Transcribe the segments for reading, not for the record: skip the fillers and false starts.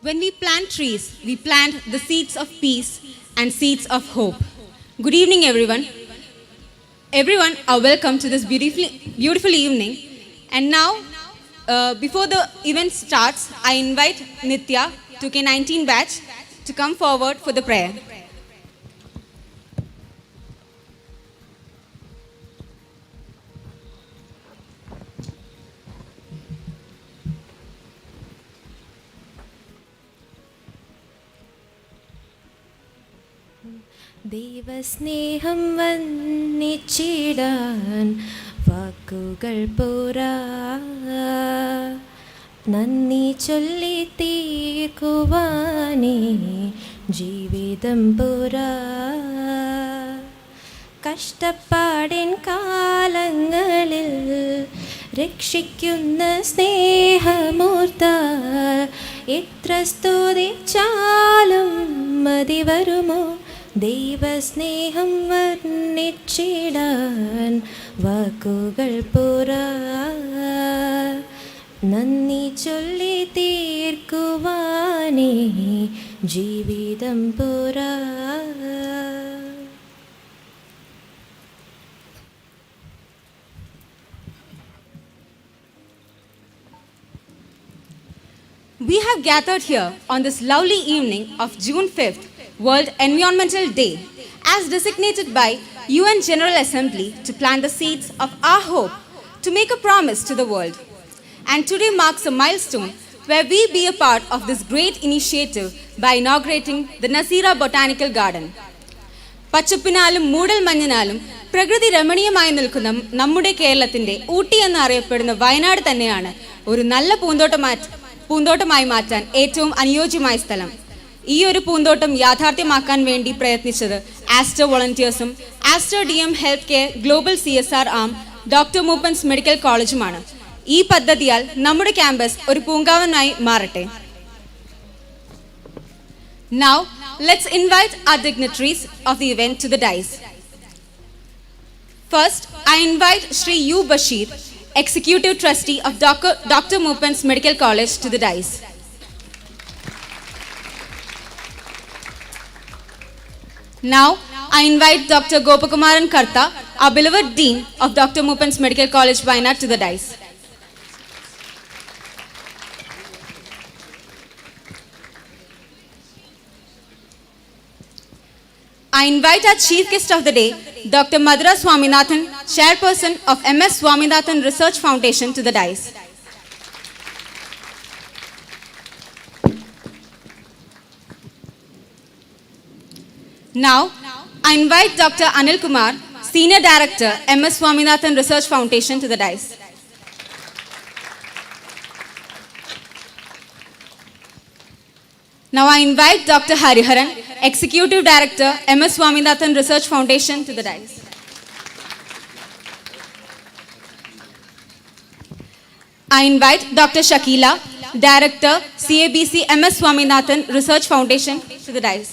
When we plant trees, we plant the seeds of peace and seeds of hope. Good evening, everyone. Everyone are welcome to this beautiful evening. And now, before the event starts, I invite Nitya, 2K19 batch, to come forward for the prayer. ദൈവസ്നേഹം വന്നിച്ചിടാൻ വാക്കുകൾ പോരാ, നന്ദി ചൊല്ലി തീർക്കുവാനേ ജീവിതം പോരാ. കഷ്ടപ്പാടിൻ കാലങ്ങളിൽ രക്ഷിക്കുന്ന സ്നേഹമൂർത്താൽ എത്ര സ്തുതിച്ചാലും മതി വരുമോ? ദൈവസ്നേഹം വർണ്ണിച്ചിടാൻ വാക്കുകൾ പോരാ, നന്ദി ചൊല്ലി തീർക്കുവാനേ ജീവിതം പോരാ. We have gathered here on this lovely evening of June 5th, World Environmental Day, as designated by UN General Assembly to plant the seeds of our hope to make a promise to the world. And today marks a milestone where we be a part of this great initiative by inaugurating the Naseera Botanical Garden. പച്ചപ്പിനാലും മൂടൽ മഞ്ഞിനാലും പ്രകൃതി രമണീയമായി നിൽക്കുന്ന നമ്മുടെ കേരളത്തിൻ്റെ ഊട്ടി എന്നറിയപ്പെടുന്ന വയനാട് തന്നെയാണ് ഒരു നല്ല പൂന്തോട്ടമായി മാറ്റാൻ ഏറ്റവും അനുയോജ്യമായ സ്ഥലം. ഈ ഒരു പൂന്തോട്ടം യാഥാർത്ഥ്യമാക്കാൻ വേണ്ടി പ്രയത്നിച്ചത് ആസ്റ്റർ വോളണ്ടിയേഴ്സും Aster DM health care global CSR ആം Dr.Moopen's മെഡിക്കൽ കോളേജുമാണ്. ഈ പദ്ധതിയാൽ നമ്മുടെ ക്യാമ്പസ് ഒരു പൂങ്കാവനായി മാറട്ടെ. Now, let's invite our dignitaries of the event to the dais. First, I invite Shri U. Bashir, Executive Trustee of Dr.Moopen's Medical College, to the dais. Now, I invite Dr. Gopakumaran Karta, our beloved Dean of Dr.Moopen's Medical College, Wayanad, to the dais. I invite our Chief Guest of the Day, Dr. Madhura Swaminathan, Chairperson of MS Swaminathan Research Foundation, to the dais. Now, I invite Dr. Anil Kumar, Senior Director, MS Swaminathan Research Foundation, to the dais. Now, I invite Dr. Hariharan, Executive Director, MS Swaminathan Research Foundation, to the dais. I invite Dr. Shakila, Director, CABC MS Swaminathan Research Foundation, to the dais.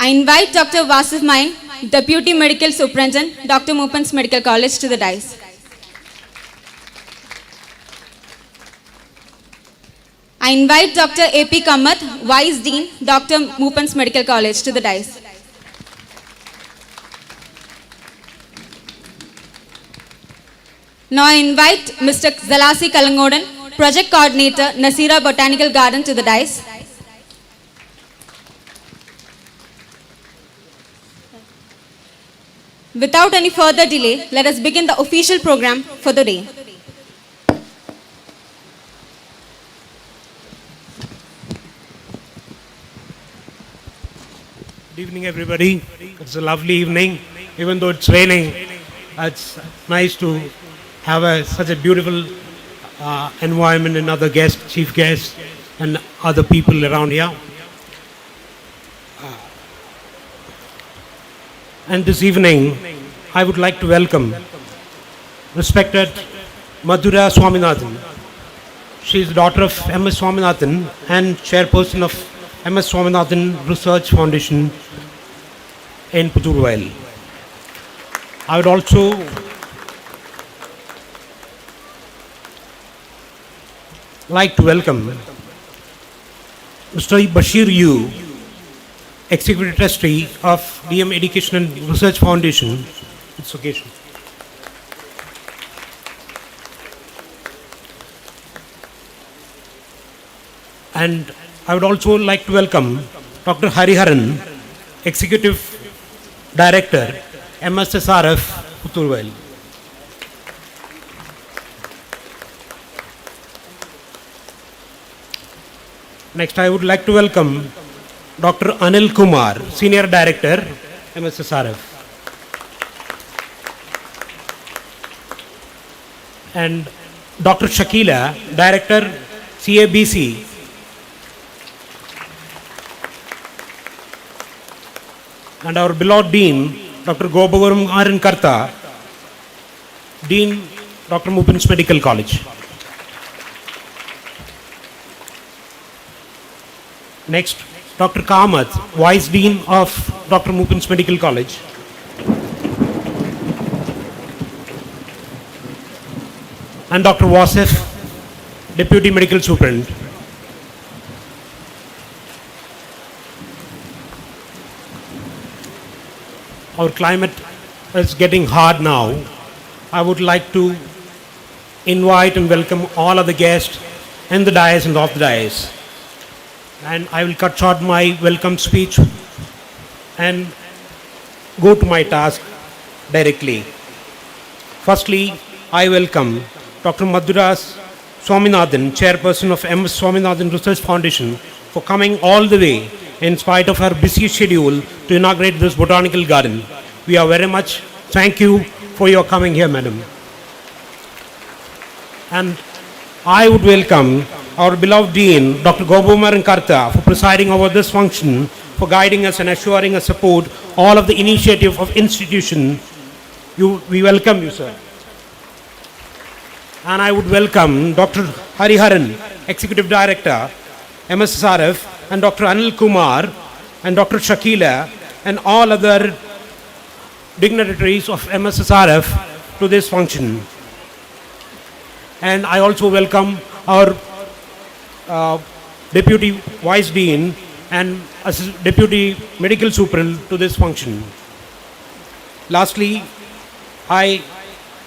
I invite Dr. Vasif Main, Deputy Medical Superintendent, Dr.Moopen's Medical College, to the dais. I invite Dr. A.P. Kamath, Vice Dean, Dr.Moopen's Medical College, to the dais. Now I invite Mr. Zalasi Kalangodan, Project Coordinator, Naseera Botanical Garden, to the dais. Without any further delay, let us begin the official program for the day. Good evening, everybody. It's a lovely evening. Even though it's raining, it's nice to have such a beautiful environment and other guests, chief guests, and other people around here. And this evening, I would like to welcome respected Madhura Swaminathan. She is the daughter of MS Swaminathan and chairperson of MS Swaminathan Research Foundation in Putturvayal. I would also like to welcome Mr. Bashir Yu, Executive Trustee of DM Education and Research Foundation. This occasion. And I would also like to welcome Dr. Hariharan, Executive Director, MSSRF, Putturvel. Next, I would like to welcome Dr. Anil Kumar, Senior Director, MSSRF. And Dr. Shakila, Director, CABC. And our beloved Dean, Dr. Gopagumaran Karta, Dean, Dr.Moopen's Medical College. Next, Dr. Kamath, Vice Dean of Dr.Moopen's Medical College. And Dr. Wasif, Deputy Medical Superintendent. Our climate is getting hard now. I would like to invite and welcome all of the guests in the dais and off the dais. And I will cut short my welcome speech and go to my task directly. Firstly, I welcome Dr. Madhura Swaminathan, Chairperson of MS Swaminathan Research Foundation, for coming all the way in spite of her busy schedule to inaugurate this botanical garden. We are very much thank you for your coming here, madam. And I would welcome our beloved Dean, Dr. Gopagumaran Karta, for presiding over this function, for guiding us and assuring us support all of the initiative of institution. We welcome you, sir. And I would welcome Dr. Hariharan, Executive Director, MSSRF, and Dr. Anil Kumar, and Dr. Shakila, and all other dignitaries of MSSRF to this function. And I also welcome our Deputy Vice Dean and Deputy Medical Superintendent to this function. Lastly, I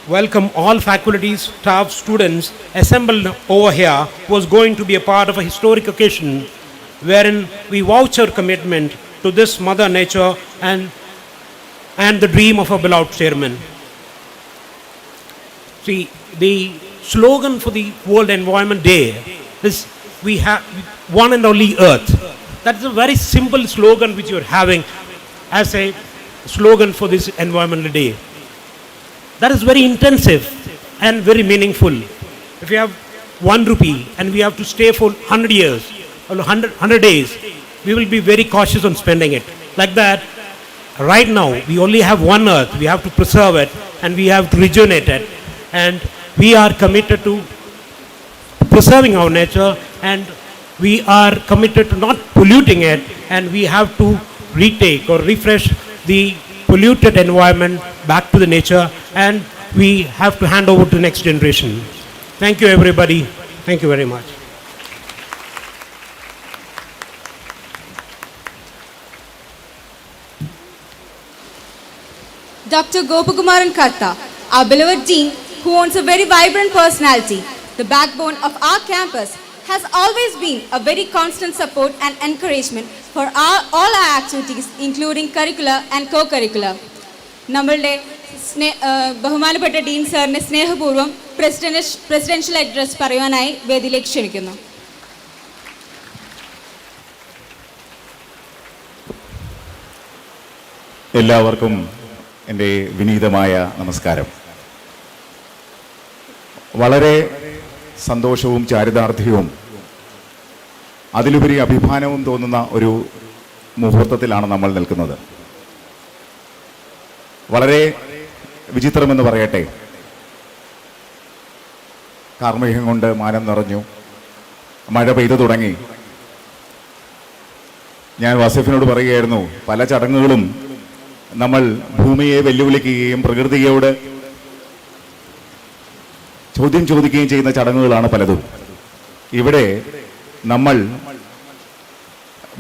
welcome all faculties, staff, students assembled over here who was going to be a part of a historic occasion wherein we vouch our commitment to this Mother Nature and the dream of our beloved chairman. See, the slogan for the World Environment Day is we have one and only earth. That's a very simple slogan which you're having as a slogan for this Environmental Day. That is very intensive and very meaningful. If you have 1 rupee and we have to stay for 100 years or 100 days, we will be very cautious on spending it. Like that, right now, we only have one earth. We have to preserve it and we have to rejuvenate it. And we are committed to preserving our nature and we are committed to not polluting it, and we have to retake or refresh the polluted environment back to the nature, and we have to hand over to the next generation. Thank you, everybody. Thank you very much. Dr. Gopagumaran Karta, our beloved dean, who owns a very vibrant personality, the backbone of our campus, has always been a very constant support and encouragement for all our activities, including curricular and co-curricular. നമ്മളുടെ ബഹുമാനപ്പെട്ട ഡീൻ സാറിനെ സ്നേഹപൂർവ്വം presidential address പറയുവാനായി വേദിയിലേക്ക് ക്ഷണിക്കുന്നു. എല്ലാവർക്കും എൻ്റെ വിനീതമായ നമസ്കാരം. വളരെ സന്തോഷവും ചാരിതാർത്ഥ്യവും അതിലുപരി അഭിമാനവും തോന്നുന്ന ഒരു മുഹൂർത്തത്തിലാണ് നമ്മൾ നിൽക്കുന്നത്. വളരെ വിചിത്രമെന്ന് പറയട്ടെ, കാർമേഘം കൊണ്ട് മാനം നിറഞ്ഞു, മഴ പെയ്തു തുടങ്ങി. ഞാൻ വാസിഫിനോട് പറയുകയായിരുന്നു, പല ചടങ്ങുകളും നമ്മൾ ഭൂമിയെ വെല്ലുവിളിക്കുകയും പ്രകൃതിയോട് ചോദ്യം ചോദിക്കുകയും ചെയ്യുന്ന ചടങ്ങുകളാണ് പലതും. ഇവിടെ നമ്മൾ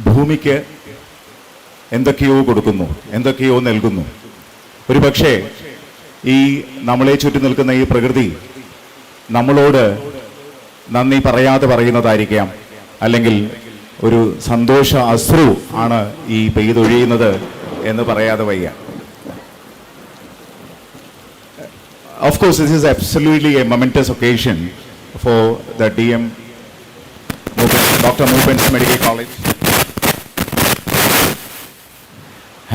ഭൂമിക്ക് എന്തൊക്കെയോ കൊടുക്കുന്നു, എന്തൊക്കെയോ നൽകുന്നു. ഒരു പക്ഷേ ഈ നമ്മളെ ചുറ്റി നിൽക്കുന്ന ഈ പ്രകൃതി നമ്മളോട് നന്ദി പറയാതെ പറയുന്നതായിരിക്കാം, അല്ലെങ്കിൽ ഒരു സന്തോഷ അശ്രു ആണ് ഈ പെയ്തൊഴിയുന്നത് എന്ന് പറയാതെ വയ്യ. Of course, this is absolutely a momentous occasion for the DM, Dr.Moopen's Medical College.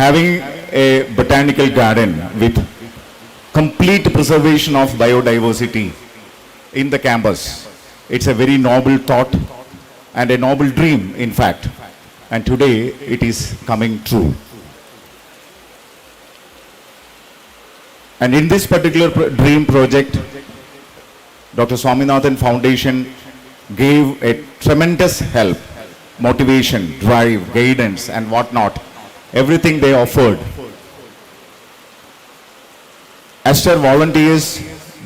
Having a botanical garden with complete preservation of biodiversity in the campus. It's a very noble thought and a noble dream, in fact. And today it is coming true. And in this particular dream project, Dr. Swaminathan Foundation gave a tremendous help, motivation, drive, guidance, and whatnot. Everything they offered. As volunteers,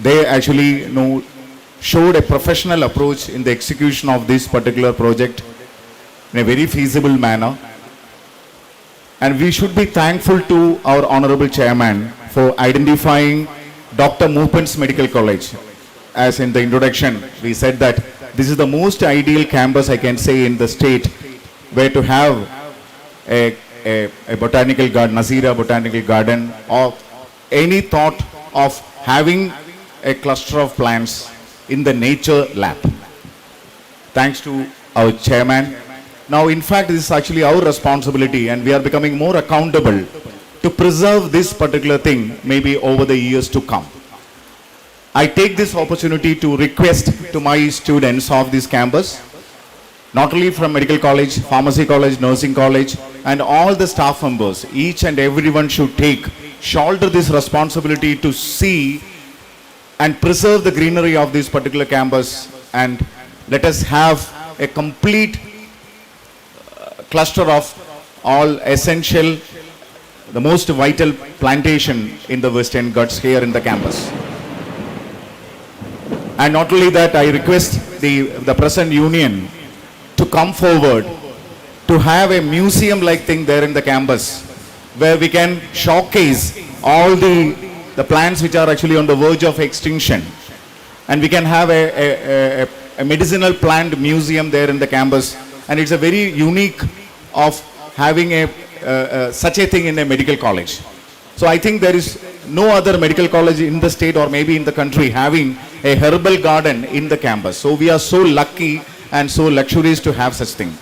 they actually showed a professional approach in the execution of this particular project in a very feasible manner. And we should be thankful to our honorable chairman for identifying Dr.Moopen's Medical College. As in the introduction, we said that this is the most ideal campus, I can say, in the state where to have a botanical garden, Naseera Botanical Garden, or any thought of having a cluster of plants in the nature lab. Thanks to our chairman. Now, in fact, this is actually our responsibility, and we are becoming more accountable to preserve this particular thing maybe over the years to come. I take this opportunity to request to my students of this campus, not only from medical college, pharmacy college, nursing college, and all the staff members, each and everyone should shoulder this responsibility to see and preserve the greenery of this particular campus, and let us have a complete cluster of all essential, the most vital plantation in the Western Ghats here in the campus. And not only that, I request the present union to come forward to have a museum-like thing there in the campus, where we can showcase all the plants which are actually on the verge of extinction. And we can have a medicinal plant museum there in the campus. And it's a very unique of having such a thing in a medical college. So I think there is no other medical college in the state or maybe in the country having a herbal garden in the campus. So we are so lucky and so luxurious to have such thing.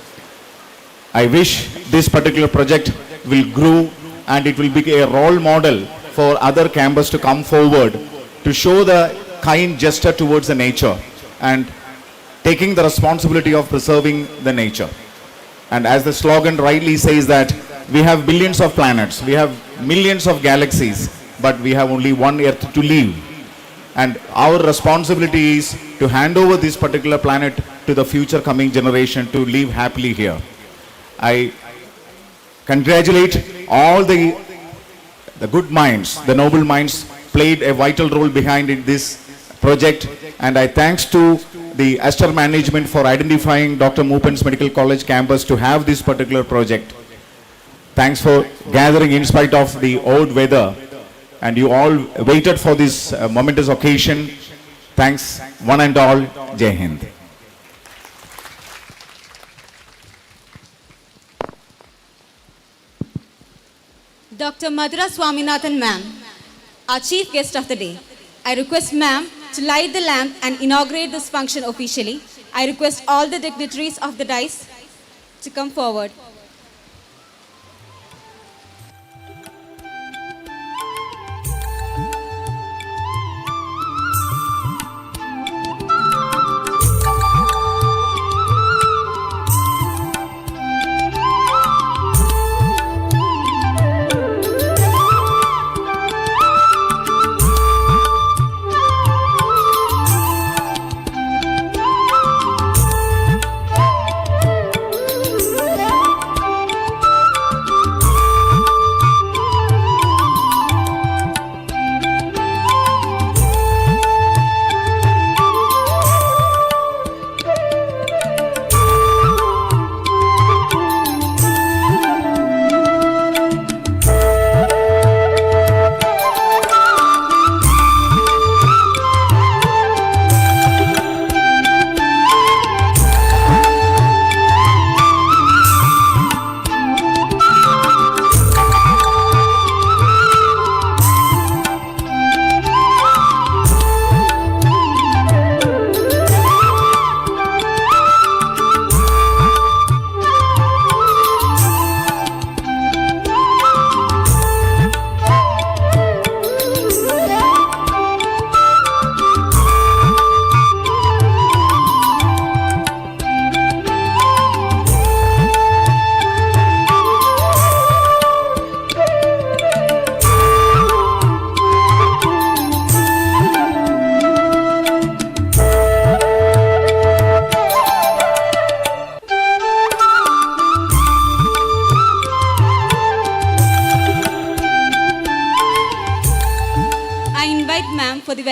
I wish this particular project will grow and it will be a role model for other campus to come forward to show the kind gesture towards the nature and taking the responsibility of preserving the nature. And as the slogan rightly says that we have billions of planets, we have millions of galaxies, but we have only one earth to live. And our responsibility is to hand over this particular planet to the future coming generation to live happily here. I congratulate all the good minds, the noble minds played a vital role behind this project, and I thanks to the Aster management for identifying Dr.Moopen's Medical College campus to have this particular project. Thanks for gathering in spite of the odd weather, and you all waited for this momentous occasion. Thanks one and all. Jai Hind. Dr. Madhura Swaminathan ma'am, our chief guest of the day. I request ma'am to light the lamp and inaugurate this function officially. I request all the dignitaries of the dais to come forward.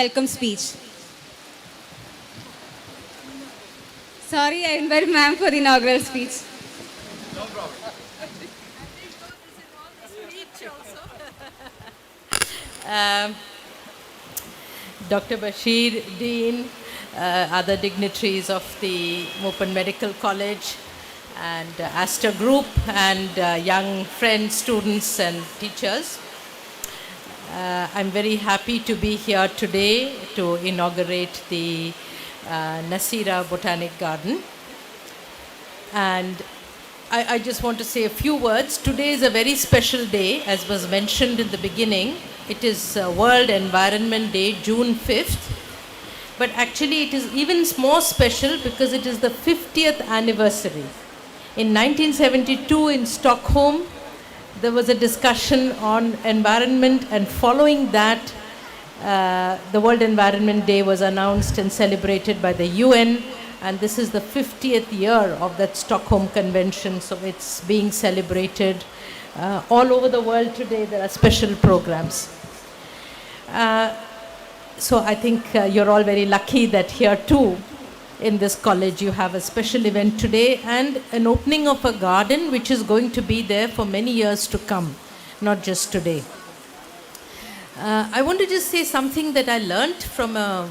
welcome speech. Sorry, I invite ma'am for the inaugural speech. Dr. Bashir, Dean, other dignitaries of the Moopen Medical College and Astor Group and young friends, students and teachers. I'm very happy to be here today to inaugurate the Naseera Botanic Garden. And I just want to say a few words. Today is a very special day, as was mentioned in the beginning. It is World Environment Day, June 5th. But actually it is even more special because it is the 50th anniversary. In 1972 in Stockholm, there was a discussion on environment, and following that, the World Environment Day was announced and celebrated by the UN, and this is the 50th year of that Stockholm Convention, so it's being celebrated all over the world today. There are special programs. So I think you're all very lucky that here too, in this college, you have a special event today and an opening of a garden which is going to be there for many years to come, not just today. I want to just say something that I learnt from a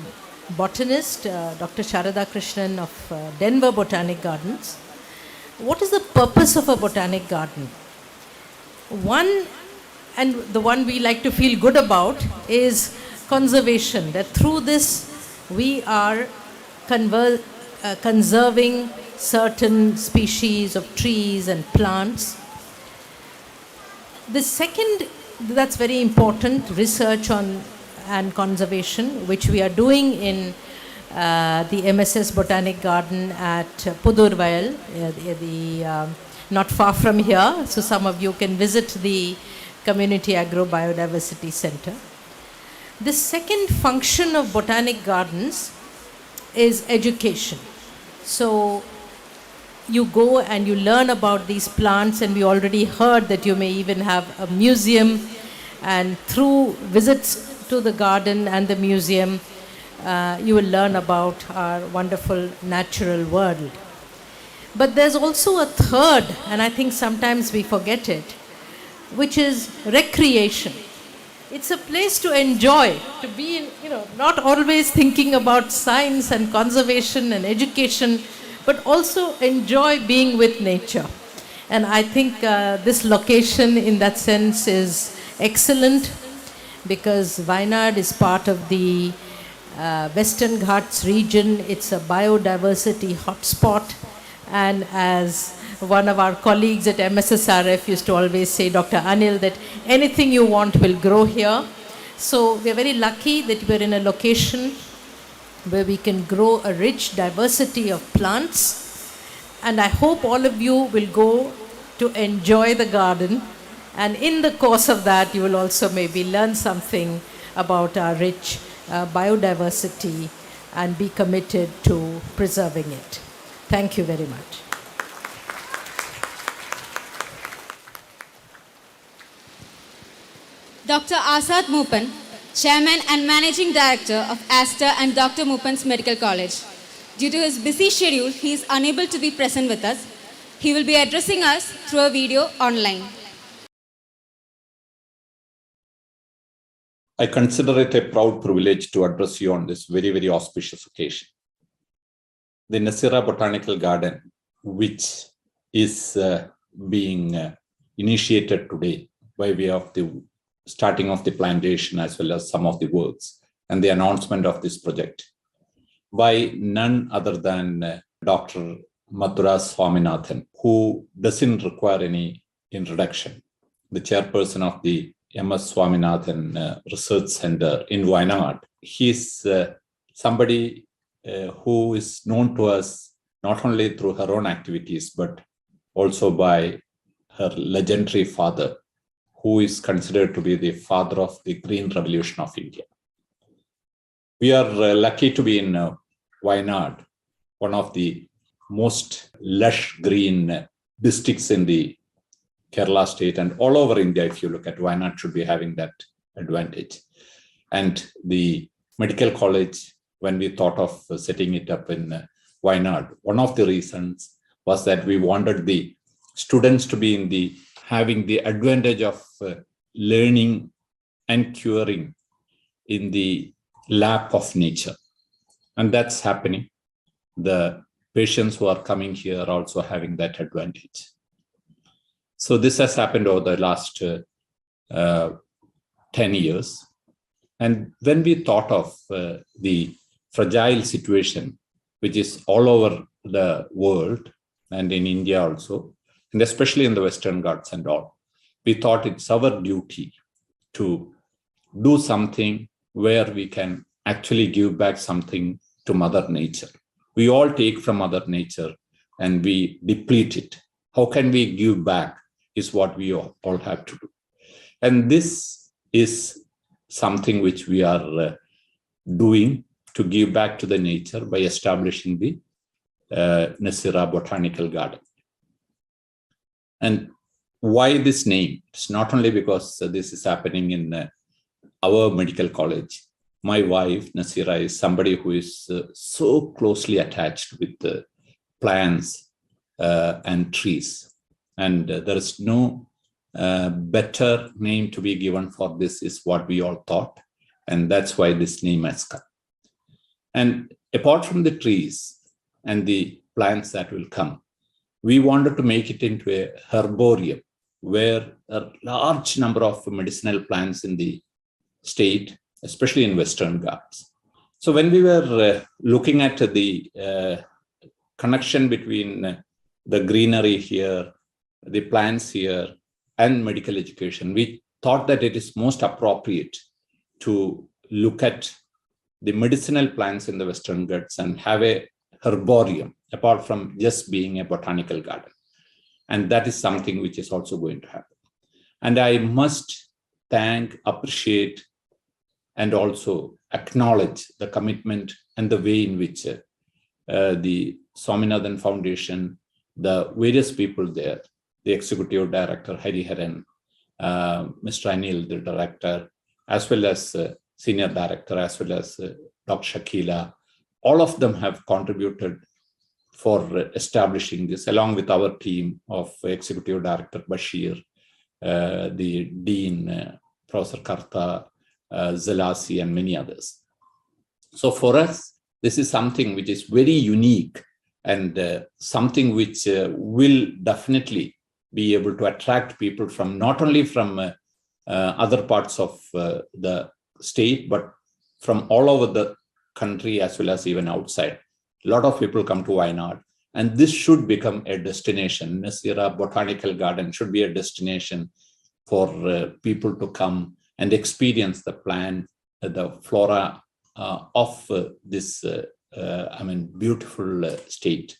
botanist, Dr. Sharada Krishnan of Denver Botanic Gardens. What is the purpose of a botanic garden? One, and the one we like to feel good about, is conservation, that through this we are conserving certain species of trees and plants. The second, that's very important, research on and conservation, which we are doing in the MSS Botanic Garden at Pudurvayal, not far from here, so some of you can visit the Community Agro Biodiversity Center. The second function of botanic gardens is education. So you go and you learn about these plants, and we already heard that you may even have a museum, and through visits to the garden and the museum, you will learn about our wonderful natural world. But there's also a third, and I think sometimes we forget it, which is recreation. It's a place to enjoy, to be in, not always thinking about science and conservation and education, but also enjoy being with nature. And I think this location in that sense is excellent, because Wayanad is part of the Western Ghats region. It's a biodiversity hotspot. And as one of our colleagues at MSSRF used to always say, Dr. Anil, that anything you want will grow here. So we're very lucky that we're in a location where we can grow a rich diversity of plants. And I hope all of you will go to enjoy the garden. And in the course of that, you will also maybe learn something about our rich biodiversity and be committed to preserving it. Thank you very much. Dr. Moopen, Chairman and Managing Director of Astor and Dr.Moopen's Medical College. Due to his busy schedule, he is unable to be present with us. He will be addressing us through a video online. I consider it a proud privilege to address you on this very, very auspicious occasion. The Naseera Botanical Garden, which is being initiated today by way of the starting of the plantation as well as some of the works and the announcement of this project by none other than Dr. Madhura Swaminathan, who doesn't require any introduction, the chairperson of the MS Swaminathan Research Center in Wayanad. He's somebody who is known to us not only through her own activities, but also by her legendary father, who is considered to be the father of the Green Revolution of India. We are lucky to be in Wayanad, one of the most lush green districts in the Kerala state and all over India. If you look at Wayanad, should be having that advantage. And the medical college, when we thought of setting it up in Wayanad, one of the reasons was that we wanted the students to be in the having the advantage of learning and curing in the lap of nature. And that's happening. The patients who are coming here are also having that advantage. So this has happened over the last 10 years. And when we thought of the fragile situation, which is all over the world and in India also, and especially in the Western Ghats and all, we thought it's our duty to do something where we can actually give back something to Mother Nature. We all take from Mother Nature and we deplete it. How can we give back is what we all have to do. And this is something which we are doing to give back to the nature by establishing the Naseera Botanical Garden. And why this name? It's not only because this is happening in our medical college. My wife, Naseera, is somebody who is so closely attached with the plants and trees. And there is no better name to be given for this is what we all thought. And that's why this name has come. And apart from the trees and the plants that will come, we wanted to make it into a herbarium where a large number of medicinal plants in the state, especially in Western Ghats. So when we were looking at the connection between the greenery here, the plants here, and medical education, we thought that it is most appropriate to look at the medicinal plants in the Western Ghats and have a herbarium apart from just being a botanical garden. And that is something which is also going to happen. And I must thank, appreciate, and also acknowledge the commitment and the way in which the Swaminathan Foundation, the various people there, the Executive Director, Hariharan, Mr. Anil, the Director, as well as Senior Director, as well as Dr. Shakila, all of them have contributed for establishing this, along with our team of Executive Director Bashir, the Dean, Professor Karta, Zalasi, and many others. So for us, this is something which is very unique and something which will definitely be able to attract people from not only from other parts of the state, but from all over the country as well as even outside. A lot of people come to Wayanad, and this should become a destination. Naseera Botanical Garden should be a destination for people to come and experience the plant, the flora of this, beautiful state.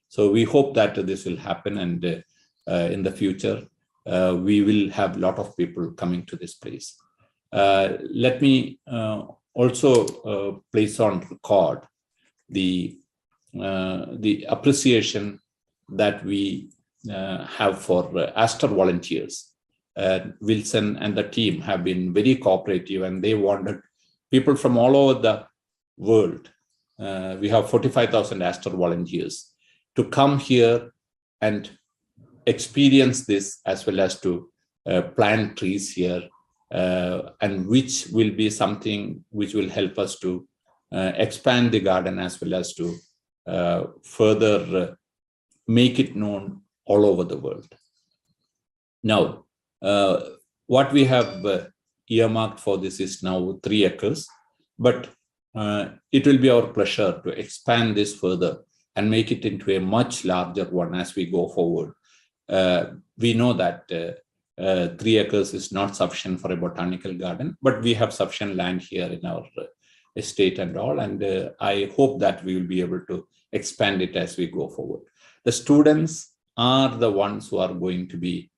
So we hope that this will happen, and in the future, we will have a lot of people coming to this place. Let me also place on record the appreciation that we have for Aster volunteers. Wilson and the team have been very cooperative, and they wanted people from all over the world. We have 45,000 Aster volunteers to come here and experience this, as well as to plant trees here, and which will be something which will help us to expand the garden, as well as to further make it known all over the world. Now, what we have earmarked for this is now 3 acres, but it will be our pleasure to expand this further and make it into a much larger one as we go forward. We know that 3 acres is not sufficient for a botanical garden, but we have sufficient land here in our estate and all, and I hope that we will be able to expand it as we go forward. The students are the ones who are going to be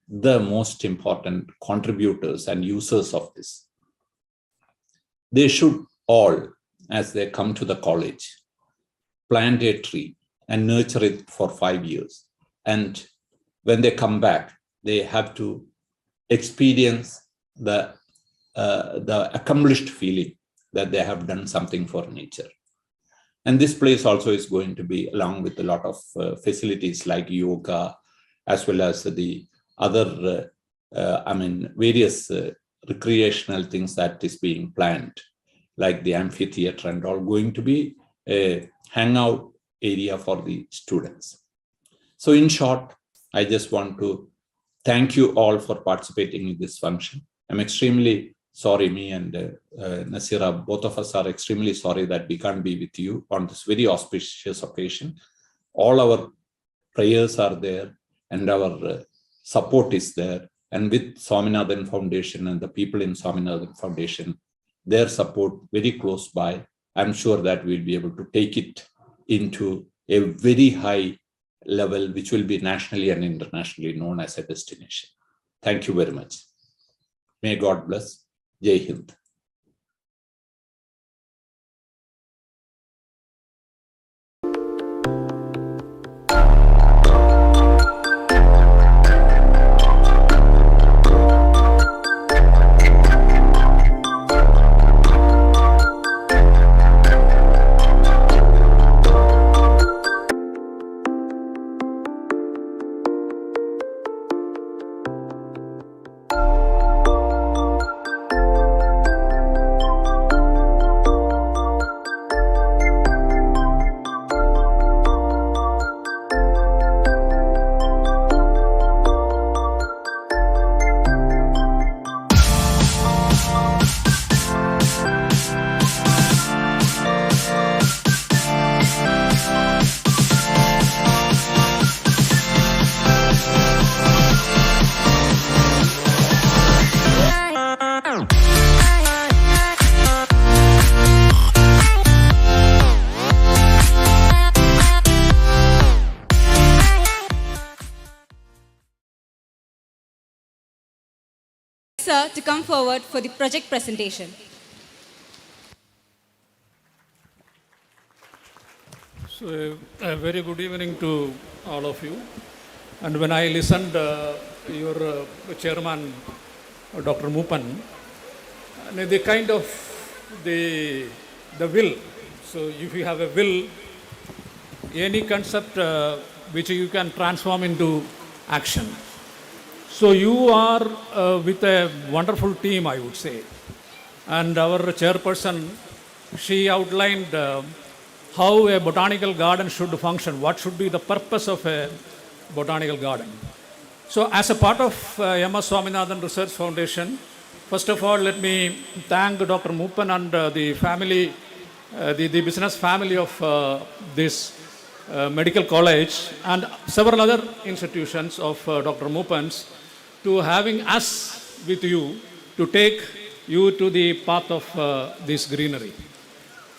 the most important contributors and users of this. They should all, as they come to the college, plant a tree and nurture it for 5 years. And when they come back, they have to experience the accomplished feeling that they have done something for nature. And this place also is going to be, along with a lot of facilities like yoga, as well as the other, various recreational things that is being planned, like the amphitheater and all, going to be a hangout area for the students. So in short, I just want to thank you all for participating in this function. I'm extremely sorry, me and Naseera, both of us are extremely sorry that we can't be with you on this very auspicious occasion. All our prayers are there and our support is there. And with Swaminathan Foundation and the people in Swaminathan Foundation, their support very close by, I'm sure that we'll be able to take it into a very high level, which will be nationally and internationally known as a destination. Thank you very much. May God bless. Jai Hind. Sir to come forward for the project presentation. So, a very good evening to all of you. And when I listened your chairman, Dr. Moopen, the kind of the will. So, if you have a will, any concept which you can transform into action. So you are with a wonderful team, I would say. And our chairperson, she outlined how a botanical garden should function, what should be the purpose of a botanical garden. So as a part of MS Swaminathan Research Foundation, first of all, let me thank Dr. Moopen and the family, the business family of this medical college and several other institutions of Dr. Moopen's to having us with you to take you to the path of this greenery.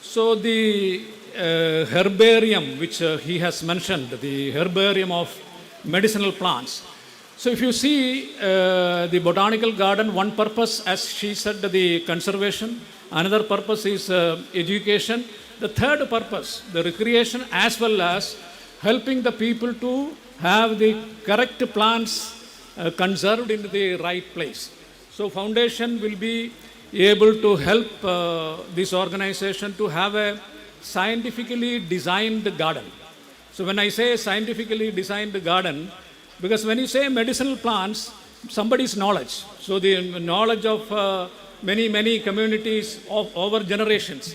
So the herbarium which he has mentioned, the herbarium of medicinal plants. So if you see the botanical garden, one purpose, as she said, the conservation, another purpose is education, the third purpose, the recreation, as well as helping the people to have the correct plants conserved in the right place. So foundation will be able to help this organization to have a scientifically designed garden. So when I say scientifically designed garden, because when you say medicinal plants, somebody's knowledge. So the knowledge of many communities of over generations.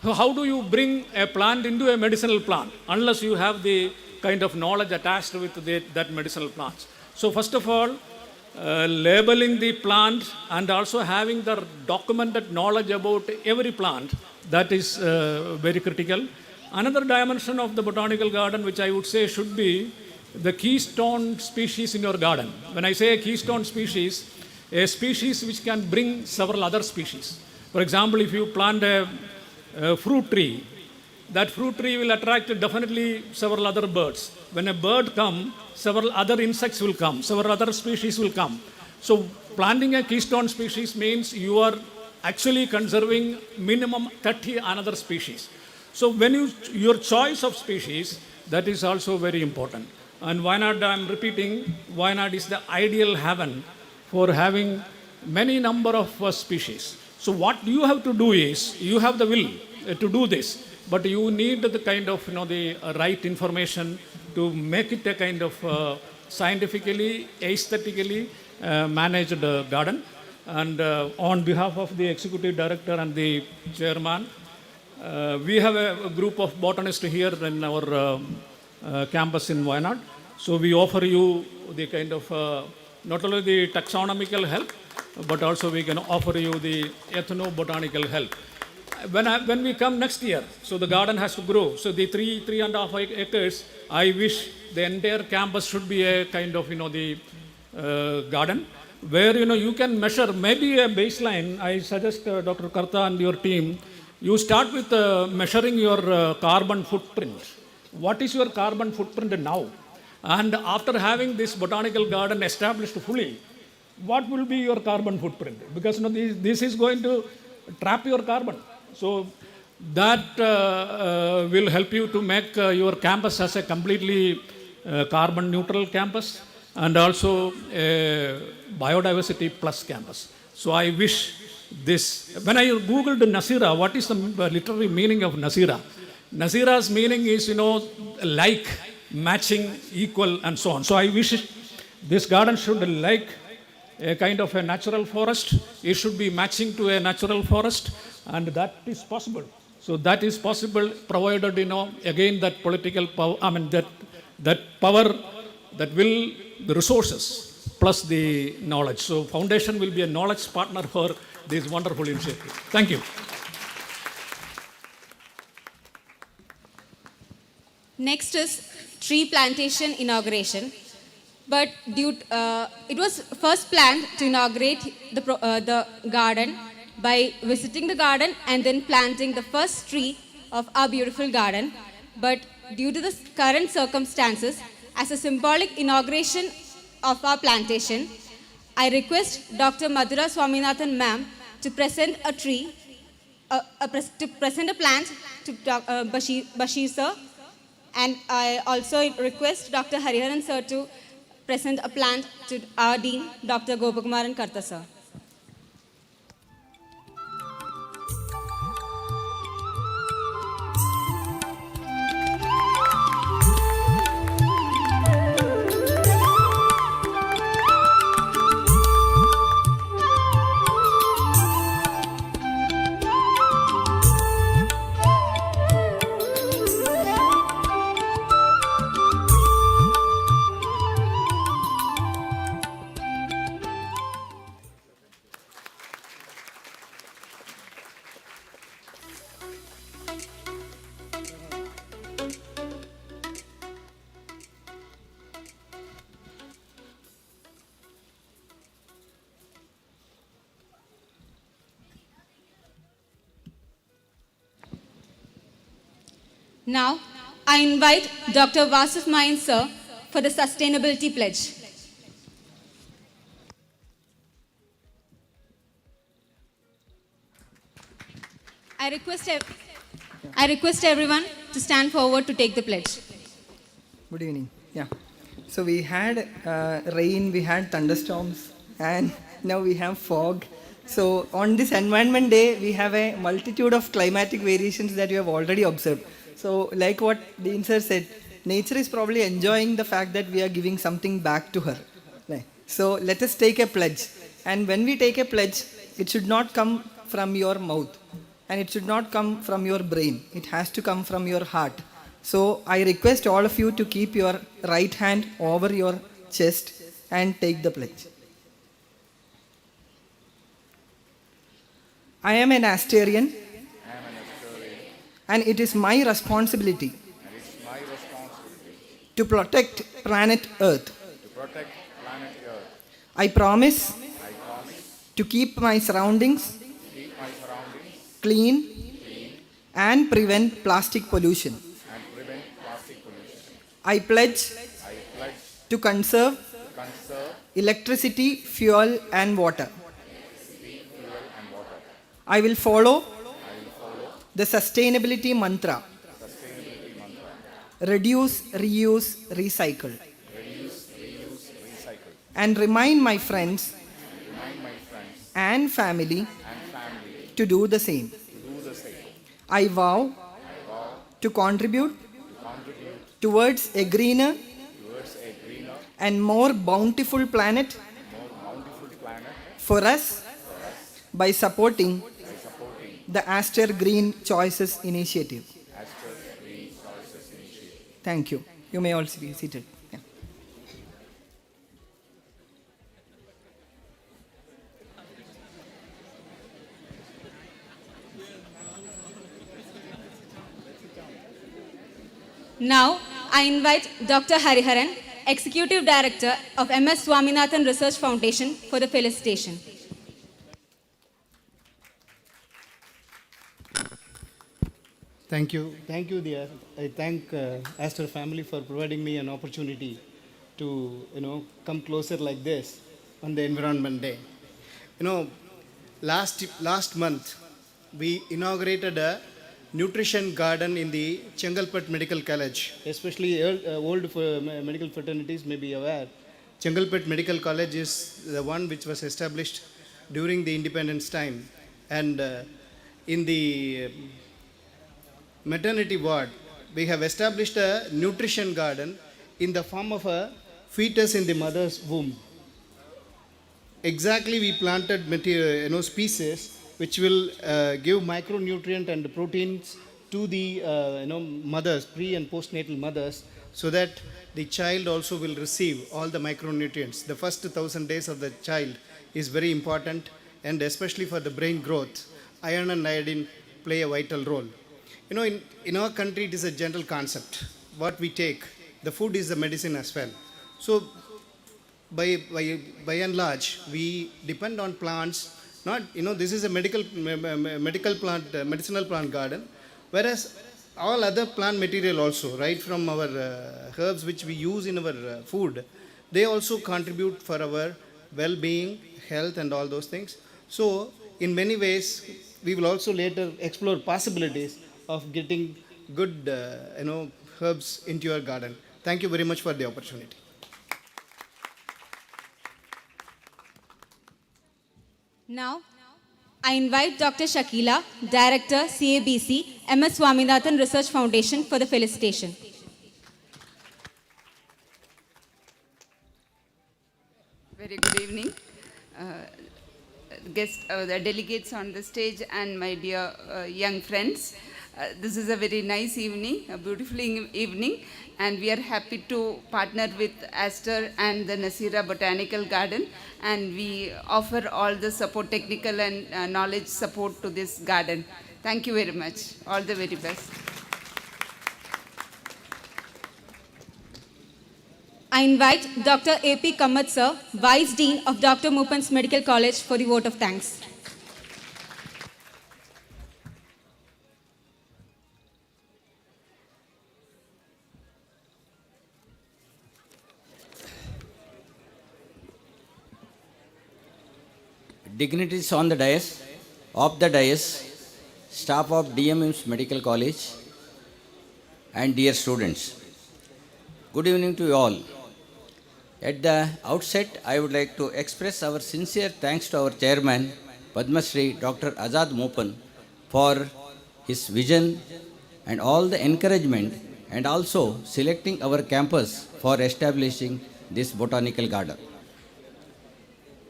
How do you bring a plant into a medicinal plant unless you have the kind of knowledge attached with that medicinal plants? So first of all, labeling the plant and also having the documented knowledge about every plant, that is very critical. Another dimension of the botanical garden, which I would say should be the keystone species in your garden. When I say a keystone species, a species which can bring several other species. For example, if you plant a fruit tree, that fruit tree will attract definitely several other birds. When a bird comes, several other insects will come, several other species will come. So planting a keystone species means you are actually conserving minimum 30 another species. So when your choice of species, that is also very important. And Wayanad, I'm repeating, Wayanad is the ideal haven for having many number of species. So what you have to do is, you have the will to do this, but you need the kind of, the right information to make it a kind of scientifically, aesthetically managed garden. And on behalf of the executive director and the chairman, we have a group of botanists here in our campus in Wayanad. So we offer you the kind of not only the taxonomical help, but also we can offer you the ethnobotanical help. When we come next year, so the garden has to grow. So the 3.5 acres, I wish the entire campus should be a kind of, the garden where, you can measure maybe a baseline. I suggest Dr. Karta and your team, you start with measuring your carbon footprint. What is your carbon footprint now? And after having this botanical garden established fully, what will be your carbon footprint? Because this is going to trap your carbon. So that will help you to make your campus as a completely carbon neutral campus and also a biodiversity plus campus. So I wish this. When I googled Naseera, what is the literary meaning of Naseera? Naseera's meaning is, like, matching, equal, and so on. So I wish this garden should like a kind of a natural forest. It should be matching to a natural forest, and that is possible. So that is possible provided, again, that political power, that power, that will, the resources, plus the knowledge. So foundation will be a knowledge partner for this wonderful initiative. Thank you. Next is tree plantation inauguration. But it was first planned to inaugurate the garden by visiting the garden and then planting the first tree of our beautiful garden. But due to the current circumstances, as a symbolic inauguration of our plantation, I request Dr. Madhura Swaminathan ma'am to present a tree, to present a plant to Bashir sir. And I also request Dr. Hariharan sir to present a plant to our Dean, Dr. Gopakumaran Karta sir. Now, I invite Dr. Vasuf Mayan sir for the sustainability pledge. I request everyone to stand forward to take the pledge. Good evening. Yeah. So we had rain, we had thunderstorms, and now we have fog. So on this Environment Day, we have a multitude of climatic variations that you have already observed. So like what Dean sir said, nature is probably enjoying the fact that we are giving something back to her. Right. So let us take a pledge. And when we take a pledge, it should not come from your mouth. And it should not come from your brain. It has to come from your heart. So I request all of you to keep your right hand over your chest and take the pledge. I am an Asturian. And it is my responsibility to protect planet Earth. I promise to keep my surroundings clean and prevent plastic pollution. I pledge to conserve electricity, fuel, and water. I will follow the sustainability mantra. Reduce, reuse, recycle. And remind my friends and family to do the same. I vow to contribute towards a greener and more bountiful planet for us by supporting the Aster Green Choices Initiative. Thank you. You may also be seated. Yeah. Now, I invite Dr. Hariharan, Executive Director of MS Swaminathan Research Foundation, for the felicitation. Thank you, dear. I thank Astor family for providing me an opportunity to, come closer like this on the Environment Day. Last month we inaugurated a nutrition garden in the Chengalpet Medical College. Especially old medical fraternities may be aware. Chengalpet Medical College is the one which was established during the independence time, and in the maternity ward, we have established a nutrition garden in the form of a fetus in the mother's womb. Exactly, we planted species which will give micronutrient and proteins to the mothers, pre and postnatal mothers, so that the child also will receive all the micronutrients. The first 1,000 days of the child is very important, and especially for the brain growth, iron and iodine play a vital role. In our country, it is a general concept. What we take, the food is the medicine as well. So, by and large, we depend on plants. Not, this is a medicinal plant garden, whereas all other plant material also, right from our herbs which we use in our food, they also contribute for our well-being, health, and all those things. So, in many ways, we will also later explore possibilities of getting good, herbs into your garden. Thank you very much for the opportunity. Now, I invite Dr. Shakila, Director, CABC, MS Swaminathan Research Foundation, for the felicitation. Very good evening. The delegates on the stage, and my dear young friends. This is a very nice evening, a beautiful evening, and we are happy to partner with Astor and the Naseera Botanical Garden, and we offer all the support, technical and knowledge support to this garden. Thank you very much. All the very best. I invite Dr. A.P. Kamath Sir, Vice Dean of Dr.Moopen's Medical College, for the vote of thanks. Dignitaries on the dais, staff of DMM's Medical College, and dear students. Good evening to you all. At the outset, I would like to express our sincere thanks to our chairman, Padma Shri Dr. Moopen, for his vision and all the encouragement, and also selecting our campus for establishing this botanical garden.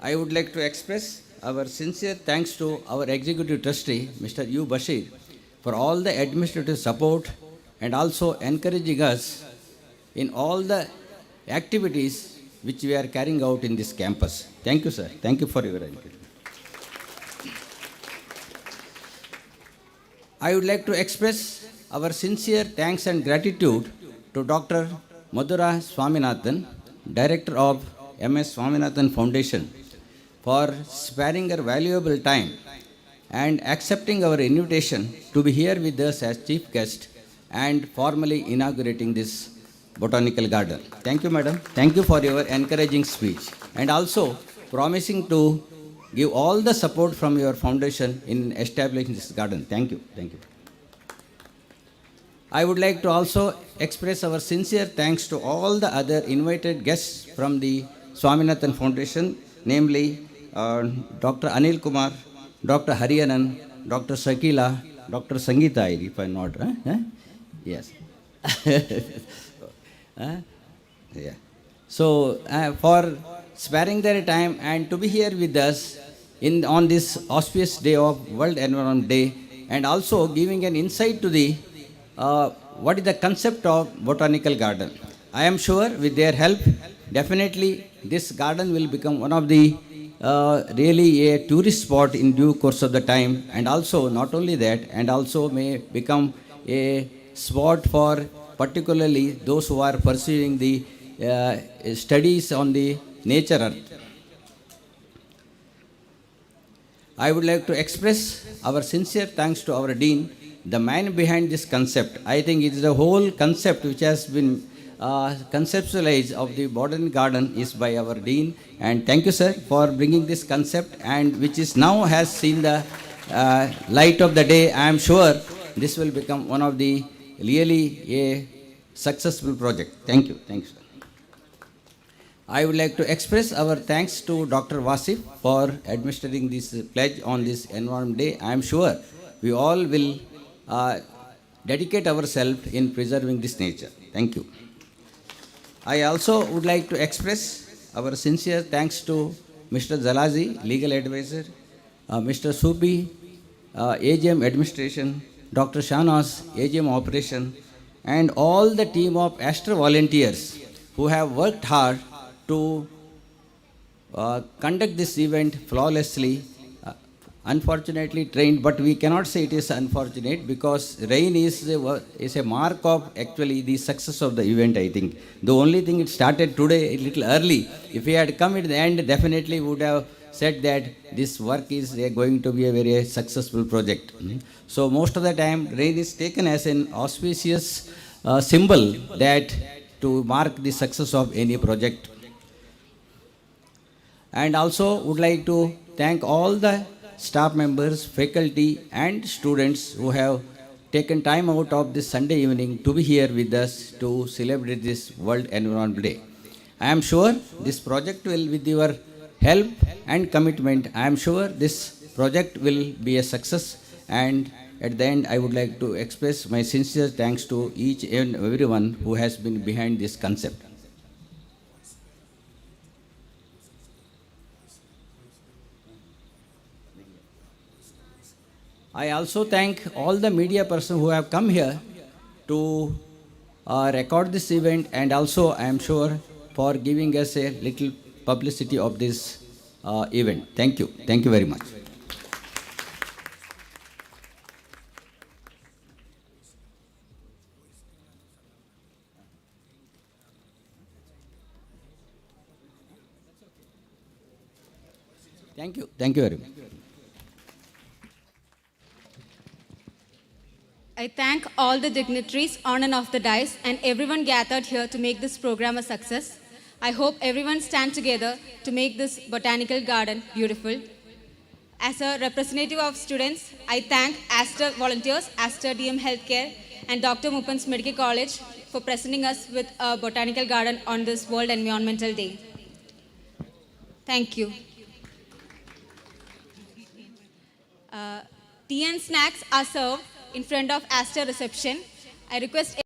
I would like to express our sincere thanks to our Executive Trustee, Mr. U. Bashir, for all the administrative support and also encouraging us in all the activities which we are carrying out in this campus. Thank you, sir. Thank you for your encouragement. I would like to express our sincere thanks and gratitude to Dr. Madhura Swaminathan, Director of MS Swaminathan Foundation, for sparing her valuable time and accepting our invitation to be here with us as chief guest and formally inaugurating this botanical garden. Thank you, madam. Thank you for your encouraging speech and also promising to give all the support from your foundation in establishing this garden. Thank you. Thank you. I would like to also express our sincere thanks to all the other invited guests from the Swaminathan Foundation, namely Dr. Anil Kumar, Dr. Hariharan, Dr. Sakila, Dr. Sangeeta, if I'm not wrong. Yes. Huh? Yeah. So, for sparing their time and to be here with us on this auspicious day of World Environment Day, and also giving an insight to the what is the concept of botanical garden. I am sure with their help, definitely this garden will become one of the really a tourist spot in due course of the time, and also not only that, and also may become a spot for particularly those who are pursuing the studies on the nature earth. I would like to express our sincere thanks to our Dean, the man behind this concept. I think it is the whole concept which has been conceptualized of the Botanical Garden is by our Dean. And thank you, sir, for bringing this concept, and which is now has seen the light of the day. I am sure this will become one of the really a successful project. Thank you. Thank you, sir. I would like to express our thanks to Dr. Wasif for administering this pledge on this Environment Day. I am sure we all will dedicate ourselves in preserving this nature. Thank you. I also would like to express our sincere thanks to Mr. Zalazi, legal advisor, Mr. Subi, AGM administration, Dr. Shanas, AGM operation, and all the team of Astra volunteers who have worked hard to conduct this event flawlessly. Unfortunately trained, but we cannot say it is unfortunate, because rain is a mark of actually the success of the event, I think. The only thing, it started today a little early. If we had come at the end, definitely would have said that this work is going to be a very successful project. So most of the time rain is taken as an auspicious symbol that to mark the success of any project. And also would like to thank all the staff members, faculty and students who have taken time out of this Sunday evening to be here with us to celebrate this World Environment Day. I am sure this project will, with your help and commitment, I am sure this project will be a success. And at the end, I would like to express my sincere thanks to each and everyone who has been behind this concept. I also thank all the media persons who have come here to record this event, and also I am sure for giving us a little publicity of this event. Thank you. Thank you very much. Thank you. Thank you very much. I thank all the dignitaries on and off the dais and everyone gathered here to make this program a success. I hope everyone stand together to make this botanical garden beautiful. As a representative of students, I thank Astor volunteers, Astor DM Healthcare and Dr.Moopen's Medical College for presenting us with a botanical garden on this World Environmental Day. Thank you. Tea and snacks are served in front of Astor reception. I request